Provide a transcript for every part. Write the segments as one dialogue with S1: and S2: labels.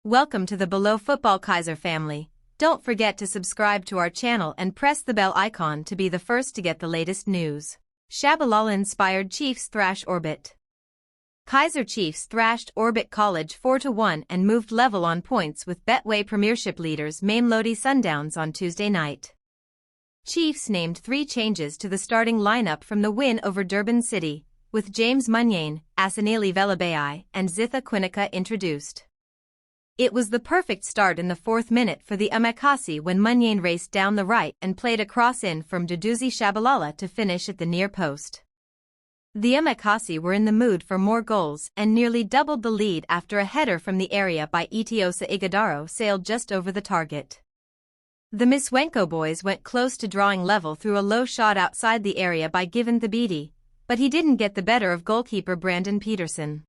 S1: Welcome to the Below Football Kaizer family. Don't forget to subscribe to our channel and press the bell icon to be the first to get the latest news. Shabalala-inspired Chiefs thrash Orbit. Kaizer Chiefs thrashed Orbit College 4-1 and moved level on points with Betway Premiership leaders Mamelodi Sundowns on Tuesday night. Chiefs named 3 changes to the starting lineup from the win over Durban City, with James Munyein, Asanili Velabai, and Zitha Quinica introduced. It was the perfect start in the 4th minute for the Amakasi when Munyein raced down the right and played a cross in from Duduzi Shabalala to finish at the near post. The Amakasi were in the mood for more goals and nearly doubled the lead after a header from the area by Itiosa Ighodaro sailed just over the target. The Miswenko boys went close to drawing level through a low shot outside the area by Given Thabiti, but he didn't get the better of goalkeeper Brandon Peterson.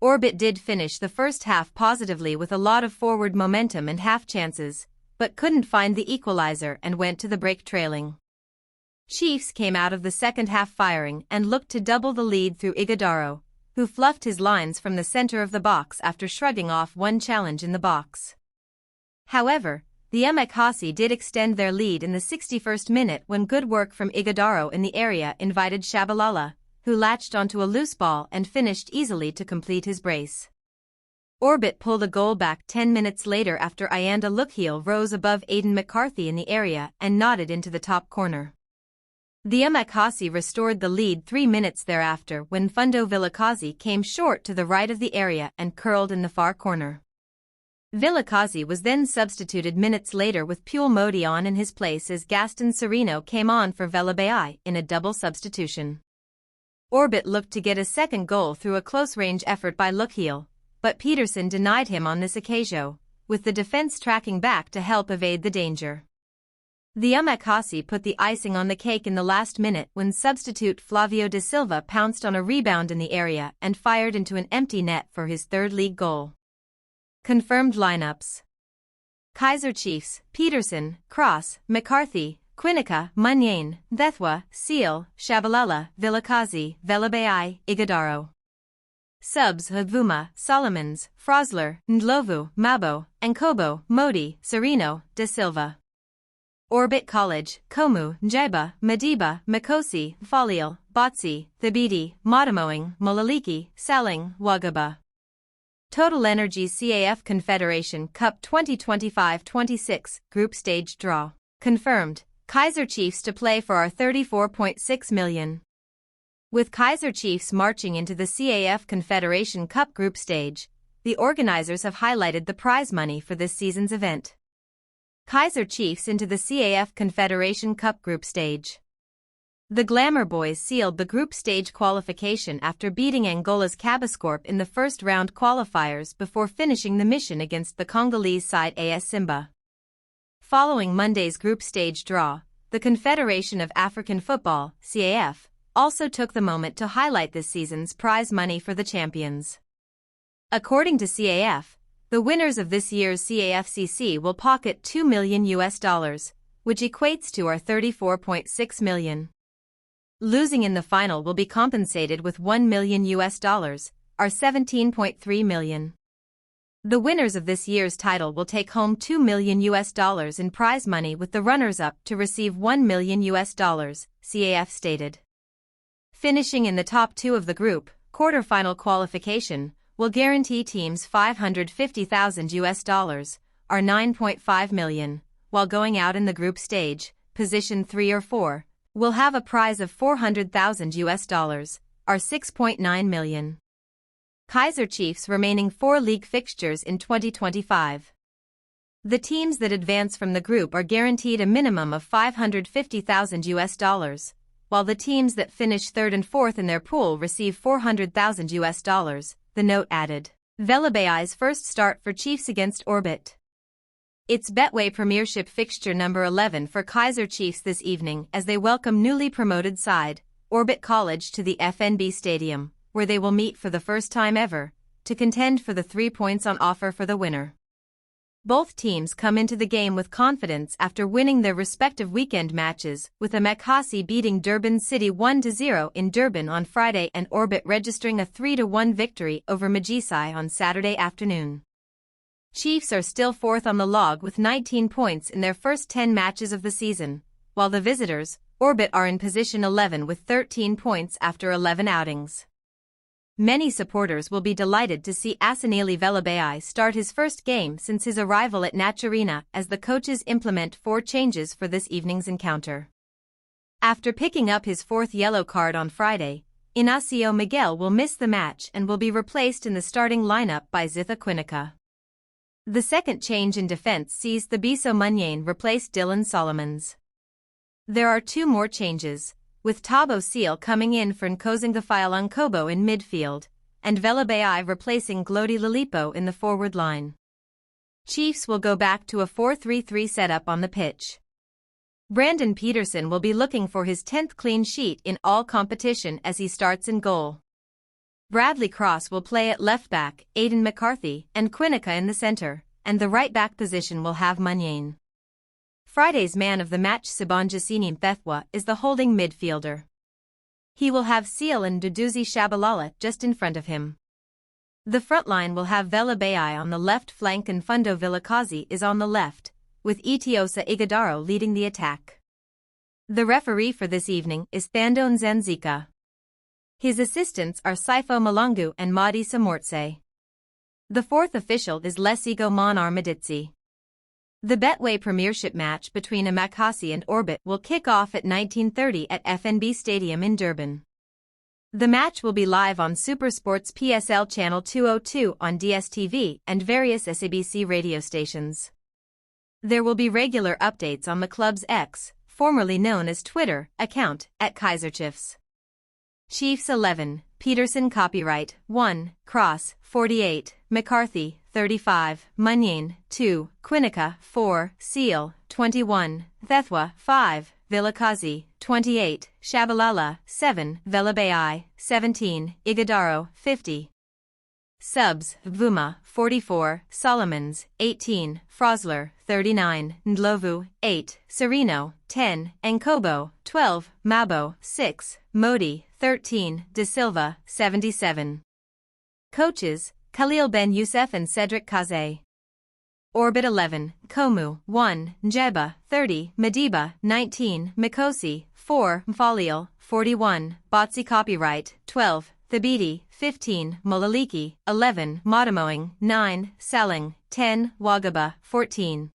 S1: Orbit did finish the first half positively with a lot of forward momentum and half chances, but couldn't find the equalizer and went to the break trailing. Chiefs came out of the second half firing and looked to double the lead through Ighodaro, who fluffed his lines from the center of the box after shrugging off one challenge in the box. However, the Amakasi did extend their lead in the 61st minute when good work from Ighodaro in the area invited Shabalala, who latched onto a loose ball and finished easily to complete his brace. Orbit pulled a goal back 10 minutes later after Ayanda Lukhiel rose above Aidan McCarthy in the area and nodded into the top corner. The Amakasi restored the lead 3 minutes thereafter when Fundo Vilakazi came short to the right of the area and curled in the far corner. Vilakazi was then substituted minutes later with Pule Modi on in his place as Gaston Sereno came on for Velabai in a double substitution. Orbit looked to get a second goal through a close-range effort by Lukhiel, but Peterson denied him on this occasion, with the defense tracking back to help evade the danger. The Amakasi put the icing on the cake in the last minute when substitute Flavio da Silva pounced on a rebound in the area and fired into an empty net for his 3rd league goal. Confirmed lineups: Kaizer Chiefs, Peterson, Cross, McCarthy, Quinica, Munyein, Thethwa, Seal, Shabalala, Vilakazi, Velabai, Ighodaro. Subs: Hagvuma, Solomons, Frosler, Ndlovu, Mabo, Nkobo, Modi, Sereno, da Silva. Orbit College: Komu, Njaiba, Madiba, Makosi, Faliel, Botsi, Thabiti, Motamoing, Molaliki, Saling, Wagaba. Total Energies CAF Confederation Cup 2025-26 Group Stage Draw. Confirmed: Kaizer Chiefs to play for our 34.6 million. With Kaizer Chiefs marching into the CAF Confederation Cup group stage, the organizers have highlighted the prize money for this season's event. Kaizer Chiefs into the CAF Confederation Cup group stage. The Glamour Boys sealed the group stage qualification after beating Angola's Cabascorp in the first round qualifiers before finishing the mission against the Congolese side AS Simba. Following Monday's group stage draw, the Confederation of African Football, CAF, also took the moment to highlight this season's prize money for the champions. According to CAF, the winners of this year's CAFCC will pocket $2 million, which equates to our 34.6 million. Losing in the final will be compensated with $1 million, our 17.3 million. The winners of this year's title will take home $2 million in prize money, with the runners-up to receive $1 million, CAF stated. Finishing in the top 2 of the group, quarterfinal qualification, will guarantee teams $550,000, or $9.5 million, while going out in the group stage, position 3 or 4, will have a prize of $400,000, or $6.9 million. Kaizer Chiefs remaining 4 league fixtures in 2025. The teams that advance from the group are guaranteed a minimum of $550,000, while the teams that finish 3rd and 4th in their pool receive $400,000, the note added. Velabai's first start for Chiefs against Orbit. It's Betway Premiership fixture number 11 for Kaizer Chiefs this evening as they welcome newly promoted side, Orbit College, to the FNB Stadium, where they will meet for the first time ever, to contend for the 3 points on offer for the winner. Both teams come into the game with confidence after winning their respective weekend matches, with Amakasi beating Durban City 1-0 in Durban on Friday and Orbit registering a 3-1 victory over Magisai on Saturday afternoon. Chiefs are still fourth on the log with 19 points in their first 10 matches of the season, while the visitors, Orbit, are in position 11 with 13 points after 11 outings. Many supporters will be delighted to see Asanili Velabai start his first game since his arrival at Naturina as the coaches implement 4 changes for this evening's encounter. After picking up his 4th yellow card on Friday, Inacio Miguel will miss the match and will be replaced in the starting lineup by Zitha Quinica. The second change in defense sees Thabiso Munyan replace Dylan Solomons. There are 2 more changes, with Tabo Seal coming in for Nkosingafile Unkobo in midfield, and Velabai replacing Glody Lilipo in the forward line. Chiefs will go back to a 4-3-3 setup on the pitch. Brandon Peterson will be looking for his 10th clean sheet in all competition as he starts in goal. Bradley Cross will play at left back, Aidan McCarthy and Quinica in the center, and the right back position will have Munyan. Friday's man of the match Sibonjasini Mthethwa is the holding midfielder. He will have Seal and Duduzi Shabalala just in front of him. The front line will have Velabai on the left flank and Fundo Vilakazi is on the left, with Itiosa Ighodaro leading the attack. The referee for this evening is Thando Nzenzika. His assistants are Saifo Malungu and Madi Samortse. The 4th official is Lesigo Monar Meditsi. The Betway Premiership match between Amakasi and Orbit will kick off at 19:30 at FNB Stadium in Durban. The match will be live on SuperSports PSL Channel 202 on DSTV and various SABC radio stations. There will be regular updates on the club's X, formerly known as Twitter, account, at kaizer. Chiefs 11, Peterson copyright, 1, Cross, 48, McCarthy, 35, Munyan, 2, Quinica, 4, Seal, 21, Mthethwa, 5, Vilakazi, 28, Shabalala, 7, Velabai, 17, Ighodaro, 50. Subs, Vuma, 44, Solomons, 18, Frosler, 39, Ndlovu, 8, Sereno, 10, Nkobo, 12, Mabo, 6, Modi, 13, De Silva, 77. Coaches, Khalil Ben Youssef and Cedric Kaze. Orbit 11, Komu, 1, Njeba, 30, Madiba, 19, Mikosi, 4, Mfalil, 41, Botsi copyright, 12, Thabiti, 15, Molaliki, 11, Motamoing, 9, Selling, 10, Wagaba, 14.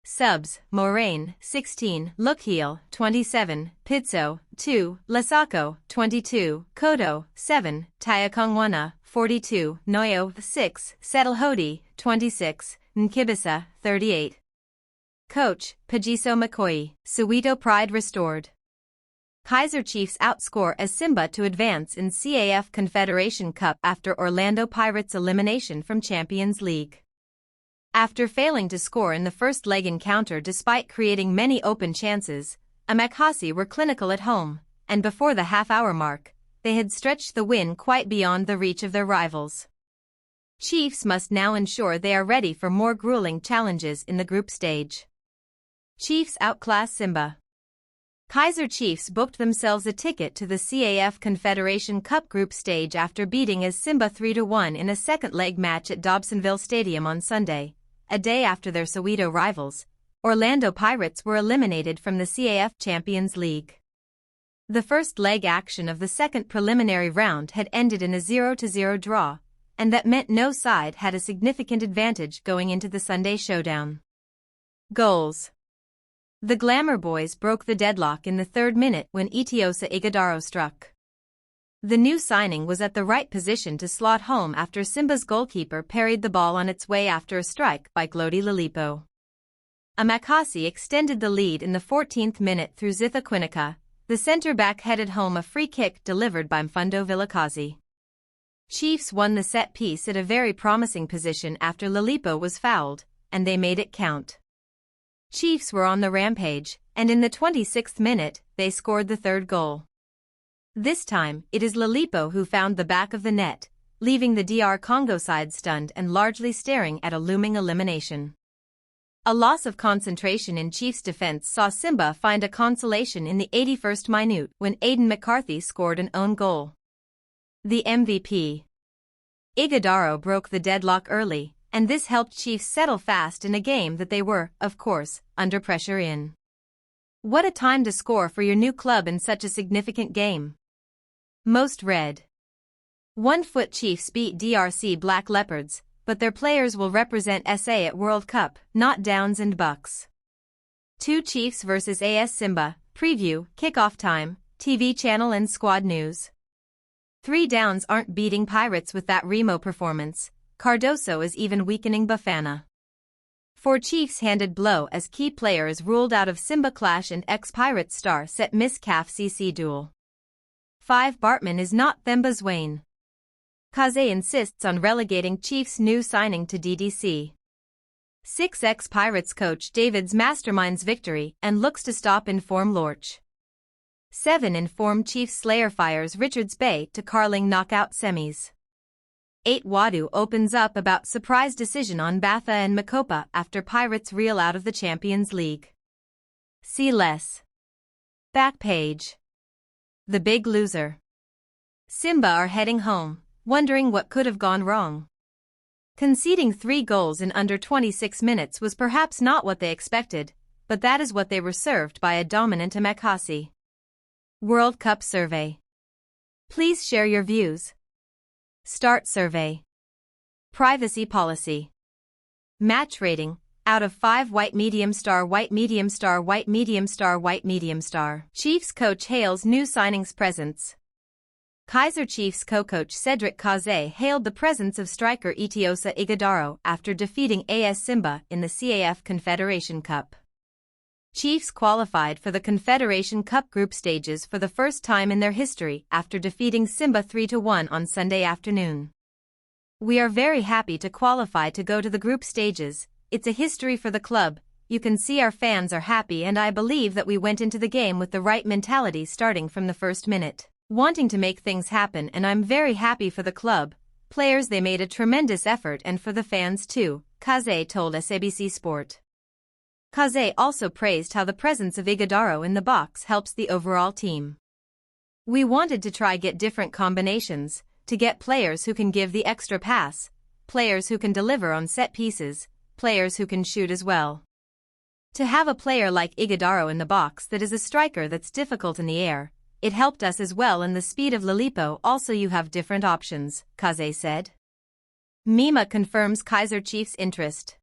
S1: Subs, Moraine, 16, Lookheel, 27, Pizzo, 2, Lasako, 22, Kodo, 7, Tayakongwana, 42, Noyo, 6, Setelhodi, 26, Nkibisa, 38. Coach, Pajiso Makoyi, Soweto pride restored. Kaizer Chiefs outscore as Simba to advance in CAF Confederation Cup after Orlando Pirates' elimination from Champions League. After failing to score in the first leg encounter despite creating many open chances, Amakasi were clinical at home, and before the half-hour mark, they had stretched the win quite beyond the reach of their rivals. Chiefs must now ensure they are ready for more grueling challenges in the group stage. Chiefs outclass Simba. Kaizer Chiefs booked themselves a ticket to the CAF Confederation Cup group stage after beating as Simba 3-1 in a second-leg match at Dobsonville Stadium on Sunday, a day after their Soweto rivals, Orlando Pirates, were eliminated from the CAF Champions League. The first leg action of the second preliminary round had ended in a 0-0 draw, and that meant no side had a significant advantage going into the Sunday showdown. Goals. The Glamour Boys broke the deadlock in the 3rd minute when Itiosa Ighodaro struck. The new signing was at the right position to slot home after Simba's goalkeeper parried the ball on its way after a strike by Glody Lilipo. Amakasi extended the lead in the 14th minute through Zitha Quinica. The centre-back headed home a free kick delivered by Mfundo Vilakazi. Chiefs won the set piece at a very promising position after Lilipo was fouled, and they made it count. Chiefs were on the rampage, and in the 26th minute, they scored the 3rd goal. This time, it is Lilipo who found the back of the net, leaving the DR Congo side stunned and largely staring at a looming elimination. A loss of concentration in Chiefs' defense saw Simba find a consolation in the 81st minute when Aidan McCarthy scored an own goal. The MVP. Ighodaro broke the deadlock early, and this helped Chiefs settle fast in a game that they were, of course, under pressure in. What a time to score for your new club in such a significant game. Most read. 1 Foot Chiefs beat DRC Black Leopards, but their players will represent SA at World Cup, not Downs and Bucks. 2 Chiefs vs AS Simba, preview, kickoff time, TV channel and squad news. 3 Downs aren't beating Pirates with that Remo performance, Cardoso is even weakening Bafana. 4 Chiefs handed blow as key players ruled out of Simba clash and ex-Pirates star set miss CAF CC duel. 5 Bartman is not Themba's Wayne. Kaizer insists on relegating Chiefs' new signing to DDC. 6 Ex-Pirates coach David's masterminds victory and looks to stop in-form Lorch. 7 In-form Chiefs Slayer fires Richards Bay to Carling knockout semis. 8 Wadu opens up about surprise decision on Batha and Makopa after Pirates reel out of the Champions League. See less. Back page. The big loser. Simba are heading home, wondering what could have gone wrong. Conceding 3 goals in under 26 minutes was perhaps not what they expected, but that is what they were served by a dominant Amakasi. World Cup survey. Please share your views. Start survey. Privacy policy. Match rating, out of 5 white medium star white medium star white medium star white medium star. Chiefs coach hails new signings presence. Kaizer Chiefs co-coach Cedric Kaizer hailed the presence of striker Itiosa Ighodaro after defeating AS Simba in the CAF Confederation Cup. Chiefs qualified for the Confederation Cup group stages for the first time in their history after defeating Simba 3-1 on Sunday afternoon. We are very happy to qualify to go to the group stages. It's a history for the club. You can see our fans are happy, and I believe that we went into the game with the right mentality starting from the first minute, wanting to make things happen, and I'm very happy for the club, players. They made a tremendous effort, and for the fans too, Kaizer told SABC Sport. Kaizer also praised how the presence of Ighodaro in the box helps the overall team. We wanted to try get different combinations, to get players who can give the extra pass, players who can deliver on set pieces, players who can shoot as well. To have a player like Ighodaro in the box that is a striker that's difficult in the air, it helped us as well, and the speed of Lilipo also. You have different options, Kaizer said. Mima confirms Kaizer Chiefs' interest.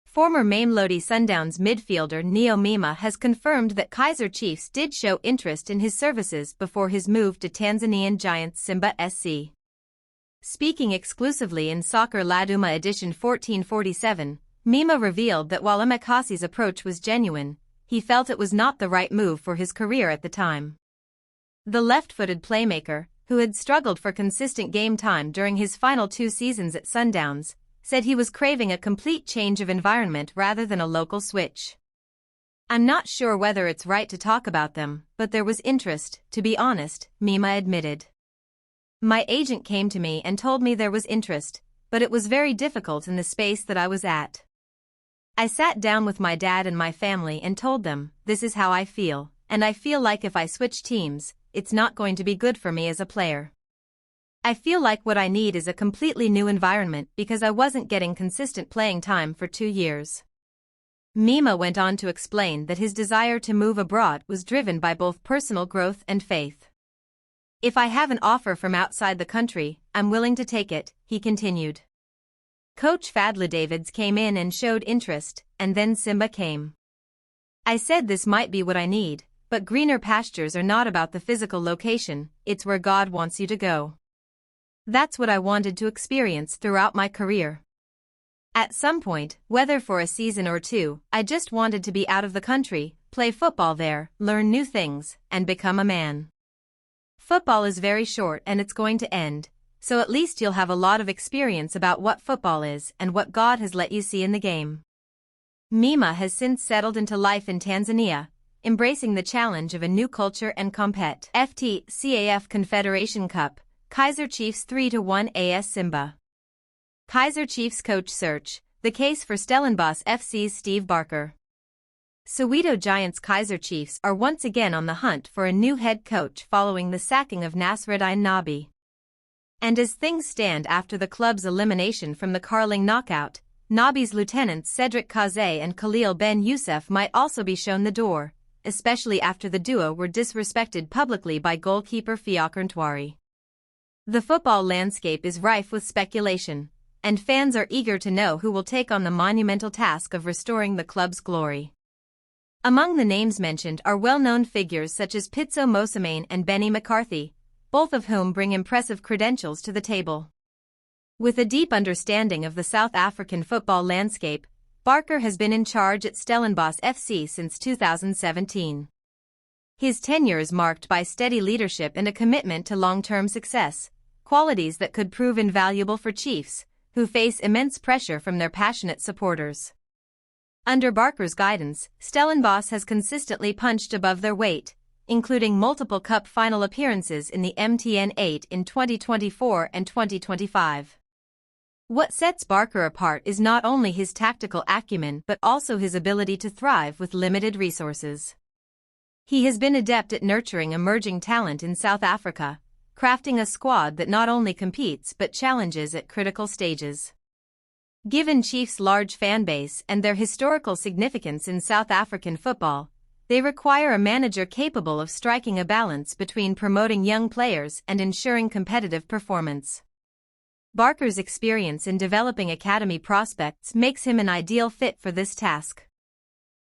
S1: Former Mamelodi Sundowns midfielder Neo Mima has confirmed that Kaizer Chiefs did show interest in his services before his move to Tanzanian giants Simba SC. Speaking exclusively in Soccer Laduma edition 1447, Mima revealed that while Amakasi's approach was genuine, he felt it was not the right move for his career at the time. The left-footed playmaker, who had struggled for consistent game time during his final 2 seasons at Sundowns, said he was craving a complete change of environment rather than a local switch. I'm not sure whether it's right to talk about them, but there was interest, to be honest, Mima admitted. My agent came to me and told me there was interest, but it was very difficult in the space that I was at. I sat down with my dad and my family and told them, this is how I feel, and I feel like if I switch teams, it's not going to be good for me as a player. I feel like what I need is a completely new environment because I wasn't getting consistent playing time for 2 years. Mima went on to explain that his desire to move abroad was driven by both personal growth and faith. If I have an offer from outside the country, I'm willing to take it, he continued. Coach Fadla Davids came in and showed interest, and then Simba came. I said this might be what I need, but greener pastures are not about the physical location, it's where God wants you to go. That's what I wanted to experience throughout my career. At some point, whether for a season or 2, I just wanted to be out of the country, play football there, learn new things, and become a man. Football is very short and it's going to end, so at least you'll have a lot of experience about what football is and what God has let you see in the game. Mima has since settled into life in Tanzania, embracing the challenge of a new culture and compete. CAF Confederation Cup, Kaizer Chiefs 3-1 AS Simba. Kaizer Chiefs coach search, the case for Stellenbosch FC's Steve Barker. Soweto Giants Kaizer Chiefs are once again on the hunt for a new head coach following the sacking of Nasreddine Nabi. And as things stand after the club's elimination from the Carling knockout, Nabi's lieutenants Cedric Kaizer and Khalil Ben Youssef might also be shown the door, especially after the duo were disrespected publicly by goalkeeper Fiacre Ntwari. The football landscape is rife with speculation, and fans are eager to know who will take on the monumental task of restoring the club's glory. Among the names mentioned are well-known figures such as Pitso Mosamane and Benny McCarthy, both of whom bring impressive credentials to the table. With a deep understanding of the South African football landscape, Barker has been in charge at Stellenbosch FC since 2017. His tenure is marked by steady leadership and a commitment to long-term success, qualities that could prove invaluable for Chiefs, who face immense pressure from their passionate supporters. Under Barker's guidance, Stellenbosch has consistently punched above their weight, including multiple cup final appearances in the MTN 8 in 2024 and 2025. What sets Barker apart is not only his tactical acumen but also his ability to thrive with limited resources. He has been adept at nurturing emerging talent in South Africa, crafting a squad that not only competes but challenges at critical stages. Given Chiefs' large fan base and their historical significance in South African football, they require a manager capable of striking a balance between promoting young players and ensuring competitive performance. Barker's experience in developing academy prospects makes him an ideal fit for this task.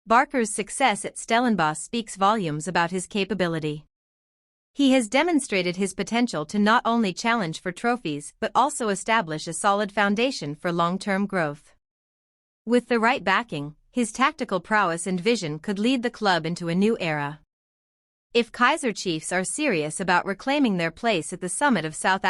S1: Barker's success at Stellenbosch speaks volumes about his capability. He has demonstrated his potential to not only challenge for trophies but also establish a solid foundation for long-term growth. With the right backing, his tactical prowess and vision could lead the club into a new era. If Kaizer Chiefs are serious about reclaiming their place at the summit of South